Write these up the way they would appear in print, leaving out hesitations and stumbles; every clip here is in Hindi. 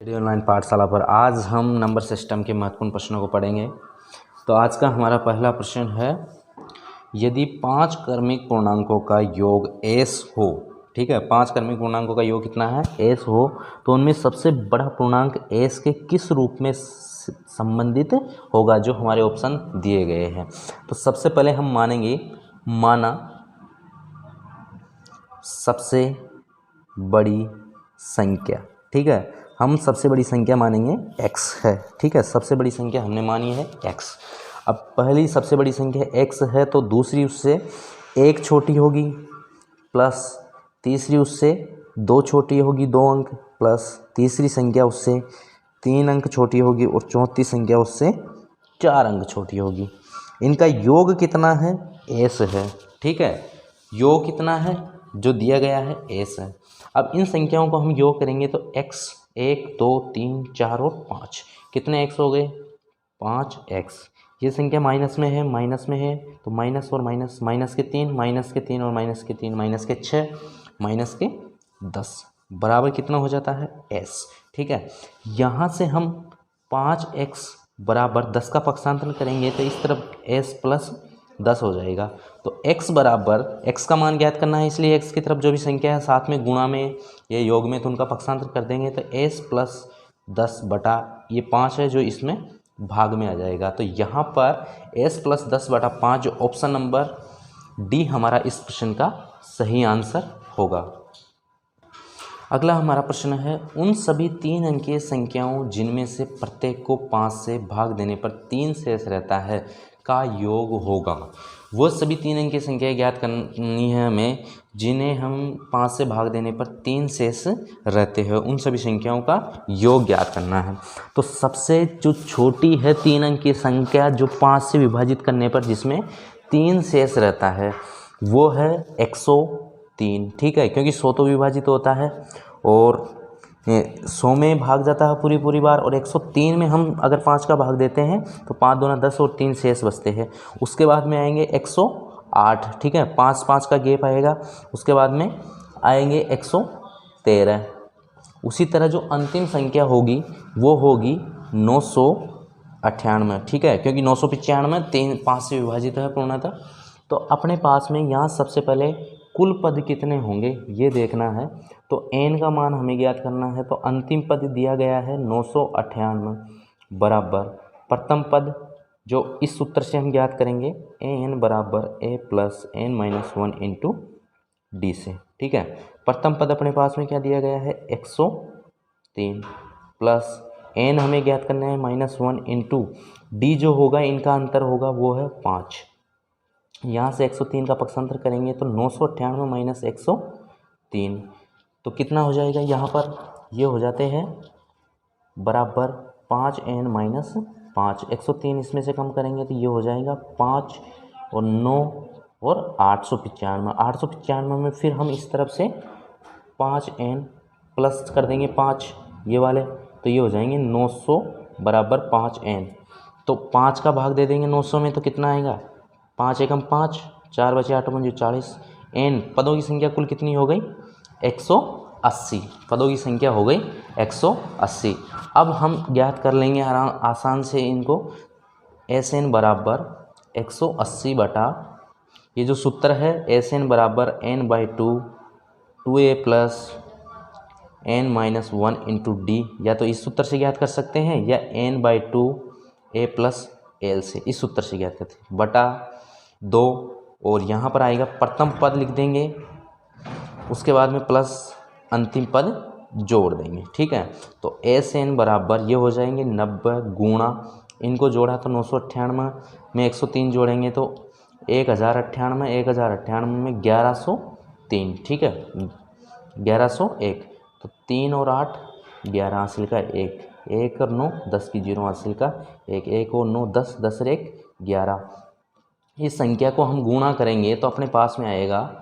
रेडियो ऑनलाइन पाठशाला पर आज हम नंबर सिस्टम के महत्वपूर्ण प्रश्नों को पढ़ेंगे। तो आज का हमारा पहला प्रश्न है, यदि 5 क्रमिक पूर्णांकों का योग s हो, ठीक है, 5 क्रमिक पूर्णांकों का योग कितना है, s हो, तो उनमें सबसे बड़ा पूर्णांक s के किस रूप में संबंधित होगा, जो हमारे ऑप्शन दिए गए हैं। तो सबसे पहले हम मानेंगे, माना सबसे बड़ी संख्या, ठीक है, हम सबसे बड़ी संख्या मानेंगे x है, ठीक है, सबसे बड़ी संख्या हमने मानी है x। अब पहली सबसे बड़ी संख्या x है, तो दूसरी उससे 1 छोटी होगी, प्लस तीसरी उससे 2 छोटी होगी 2 अंक, प्लस तीसरी संख्या उससे 3 अंक छोटी होगी और चौथी संख्या उससे 4 अंक छोटी होगी। इनका योग कितना है, s है, ठीक है, योग कितना है जो दिया गया है s है। अब इन संख्याओं को हम योग करेंगे तो x 1 2 3 4 और 5 कितने x हो गए, 5x। ये संख्या माइनस में है तो माइनस और माइनस, माइनस के 3 और माइनस के 3 माइनस के 6 माइनस के 10 बराबर कितना हो जाता है s, ठीक है। यहाँ से हम 5x बराबर 10 का पक्षांतर करेंगे तो इस तरफ s प्लस 10 हो जाएगा। तो x बराबर, x का मान ज्ञात करना है, इसलिए x की तरफ जो भी संख्या है साथ में गुणा में या योग में, तो उनका पक्षांतर कर देंगे तो s प्लस 10 बटा ये 5 है जो इसमें भाग में आ जाएगा। तो यहाँ पर s प्लस 10 बटा 5 जो ऑप्शन नंबर डी हमारा इस प्रश्न का सही आंसर होगा। अगला हमारा प्रश्न है, उन सभी 3 अंकीय संख्याओं जिनमें से प्रत्येक को 5 से भाग देने पर 3 शेष रहता है का योग होगा। वो सभी 3 अंकीय संख्याएं ज्ञात करनी है हमें जिन्हें हम 5 से भाग देने पर 3 शेष रहते हैं, उन सभी संख्याओं का योग ज्ञात करना है। तो सबसे जो छोटी है 3 अंकीय संख्या जो 5 से विभाजित करने पर जिसमें 3 शेष रहता है वो है 103, ठीक है, क्योंकि 100 तो विभाजित होता है और 100 में भाग जाता है पूरी बार, और 103 में हम अगर 5 का भाग देते हैं तो 5 दूना 10 और 3 शेष बचते हैं। उसके बाद में आएंगे 108, ठीक है, 5 का गैप आएगा, उसके बाद में आएंगे 113। उसी तरह जो अंतिम संख्या होगी वो होगी 998, ठीक है, क्योंकि 995 5 से विभाजित है पूर्णतः। तो अपने पास में यहाँ सबसे पहले कुल पद कितने होंगे ये देखना है। तो n का मान हमें ज्ञात करना है, तो अंतिम पद दिया गया है 998 बराबर प्रथम पद जो इस सूत्र से हम ज्ञात करेंगे an बराबर a plus n minus 1 into D से, ठीक है। प्रथम पद अपने पास में क्या दिया गया है 103 प्लस n हमें ज्ञात करना है -1 इंटू डी जो होगा इनका अंतर होगा वो है 5। यहाँ से 103 का पक्षांतर करेंगे तो 998 माइनस 103 तो कितना हो जाएगा, यहाँ पर ये हो जाते हैं बराबर 5n माइनस 5। 103 इसमें से कम करेंगे तो ये हो जाएगा 5 और 9 और 895 में फिर हम इस तरफ से 5n प्लस कर देंगे 5 ये वाले, तो ये हो जाएंगे 900 बराबर 5n। तो 5 का भाग दे देंगे 900 में तो कितना आएगा, 5 एकम 5, 4 बचे 8 पंजे 40। n पदों की संख्या कुल कितनी हो गई 180, पदों की संख्या हो गई 180। अब हम ज्ञात कर लेंगे आसान से इनको, Sn बराबर 180 बटा ये जो सूत्र है Sn बराबर n/2 2a plus n minus 1 into D, या तो इस सूत्र से ज्ञात कर सकते हैं या n/2 a प्लस l से, इस सूत्र से ज्ञात करते हैं बटा 2, और यहाँ पर आएगा प्रथम पद लिख देंगे, उसके बाद में प्लस अंतिम पद जोड़ देंगे, ठीक है। तो Sn बराबर ये हो जाएंगे 90 गुणा, इनको जोड़ा तो 998 में 103 जोड़ेंगे तो 1098 में 1103, ठीक है, 1101। तो 3 और 8 11 हासिल का 1 और 9 10 की 0 हासिल का 1 और 9 10 10 और 1 11। इस संख्या को हम गुणा करेंगे तो अपने पास में आएगा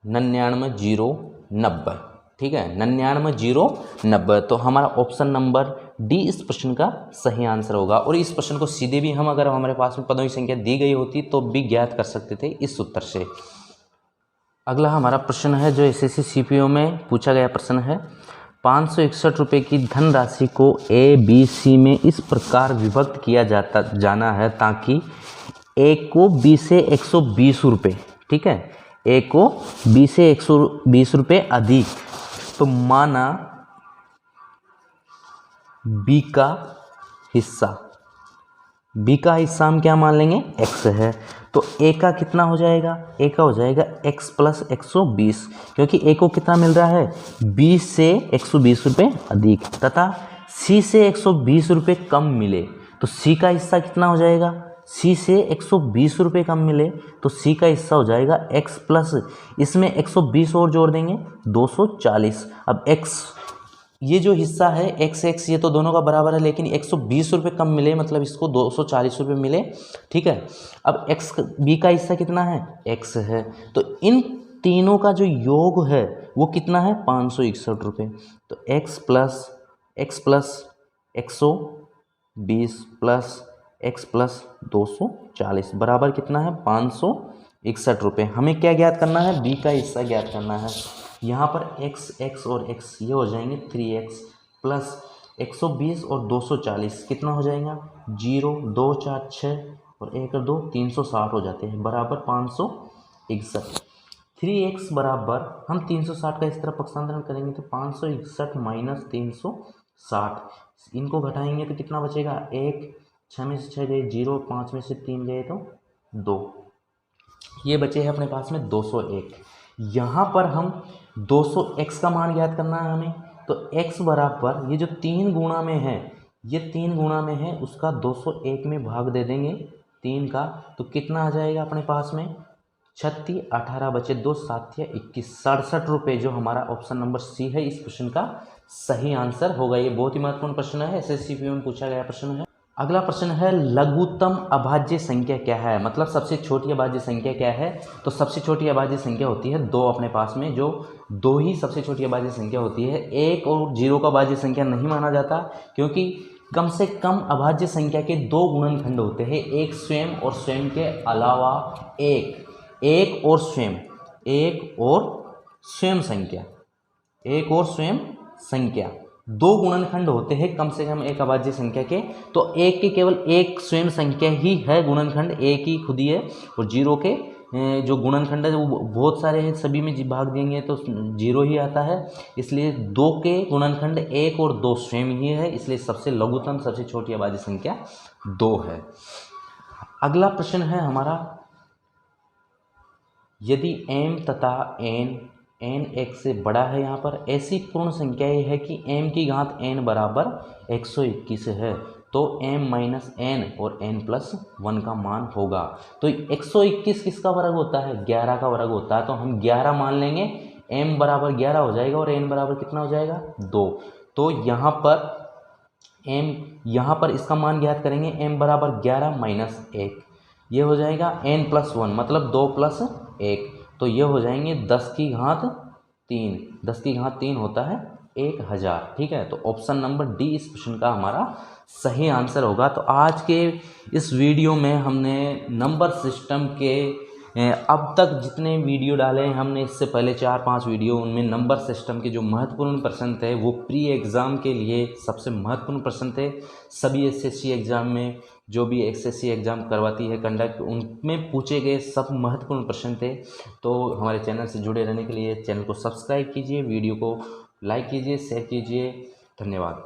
99,090, ठीक है, 99,090। तो हमारा ऑप्शन नंबर डी इस प्रश्न का सही आंसर होगा। और इस प्रश्न को सीधे भी हम अगर हमारे पास में पदों की संख्या दी गई होती तो भी ज्ञात कर सकते थे इस सूत्र से। अगला हमारा प्रश्न है जो एसएससी सीपीओ में पूछा गया प्रश्न है, 561 रुपये की धनराशि को ए बी सी में इस प्रकार विभक्त किया जाना है ताकि ए को बी से 120 रुपये, ठीक है, ए को बी से 120 रुपये अधिक, तो माना बी का हिस्सा हम क्या मान लेंगे, x है, तो a का कितना हो जाएगा, a का हो जाएगा x प्लस 120, क्योंकि a को कितना मिल रहा है, b से 120 रुपये अधिक तथा c से 120 रुपये कम मिले, तो c का हिस्सा कितना हो जाएगा, c से 120 रुपये कम मिले तो c का हिस्सा हो जाएगा x प्लस इसमें 120 और जोड़ देंगे 240। अब x ये जो हिस्सा है x ये तो दोनों का बराबर है, लेकिन 120 रुपये कम मिले मतलब इसको 240 रुपये मिले, ठीक है। अब x b का हिस्सा कितना है, x है, तो इन तीनों का जो योग है वो कितना है, 561 रुपये। तो x plus 120 plus x plus 240 बराबर कितना है, 561 रुपये। हमें क्या ज्ञात करना है, b का हिस्सा ज्ञात करना है। यहाँ पर x और x ये हो जाएंगे 3x प्लस 120 और 240 कितना हो जाएगा, 0 2 4 6 और 1 और 2 360 हो जाते हैं, बराबर 561। 3x बराबर हम 360 का इस तरफ पक्षांतरण करेंगे तो 561 माइनस 360, इनको घटाएंगे तो कितना बचेगा, 1 6 में से 6 गए 0, 5 में से 3 गए तो 2, ये बचे हैं अपने पास में 201। यहाँ पर हम 200x का मान ज्ञात करना है हमें, तो x बराबर ये जो 3 गुणा में है, ये 3 गुणा में है उसका 201 में भाग दे देंगे 3 का, तो कितना आ जाएगा अपने पास में, 36 18 बचे 2 7 या 21 67 रुपये, जो हमारा ऑप्शन नंबर सी है इस क्वेश्चन का सही आंसर होगा। ये बहुत ही महत्वपूर्ण प्रश्न है, SSC में पूछा गया प्रश्न है। अगला प्रश्न है लघुत्तम अभाज्य संख्या क्या है, मतलब सबसे छोटी अभाज्य संख्या क्या है, तो सबसे छोटी अभाज्य संख्या होती है 2 अपने पास में, जो 2 ही सबसे छोटी अभाज्य संख्या होती है। 1 और 0 का अभाज्य संख्या नहीं माना जाता, क्योंकि कम से कम अभाज्य संख्या के 2 गुणनखंड होते हैं, एक स्वयं और स्वयं के अलावा एक और स्वयं संख्या 2 गुणनखंड होते हैं कम से कम एक अभाज्य संख्या के, तो एक के केवल एक स्वयं संख्या ही है गुणनखंड, एक ही खुद ही है, और 0 के जो गुणनखंड है वो बहुत सारे हैं, सभी में भाग देंगे तो 0 ही आता है, इसलिए 2 के गुणनखंड 1 और 2 स्वयं ही है, इसलिए सबसे लघुत्तम सबसे छोटी अभाज्य संख्या 2 है। अगला प्रश्न है हमारा, यदि m तथा n 1 से बड़ा है, यहाँ पर ऐसी पूर्ण संख्या ये है कि m की घात n बराबर 121 है, तो m माइनस n और n प्लस 1 का मान होगा। तो 121 किसका वर्ग होता है, 11 का वर्ग होता है, तो हम 11 मान लेंगे, m बराबर 11 हो जाएगा और n बराबर कितना हो जाएगा, 2। तो यहाँ पर इसका मान ज्ञात करेंगे, m बराबर 11 माइनस 1, ये हो जाएगा n प्लस 1 मतलब 2 प्लस 1, तो ये हो जाएंगे 10 की घात 3, 10 की घात 3 होता है 1000, ठीक है। तो ऑप्शन नंबर डी इस क्वेश्चन का हमारा सही आंसर होगा। तो आज के इस वीडियो में हमने नंबर सिस्टम के अब तक जितने वीडियो डाले हैं हमने, इससे पहले 4-5 वीडियो, उनमें नंबर सिस्टम के जो महत्वपूर्ण प्रश्न थे वो प्री एग्ज़ाम के लिए सबसे महत्वपूर्ण प्रश्न थे। सभी SSC एग्ज़ाम में, जो भी SSC एग्ज़ाम करवाती है कंडक्ट, उनमें पूछे गए सब महत्वपूर्ण प्रश्न थे। तो हमारे चैनल से जुड़े रहने के लिए चैनल को सब्सक्राइब कीजिए, वीडियो को लाइक कीजिए, शेयर कीजिए। धन्यवाद।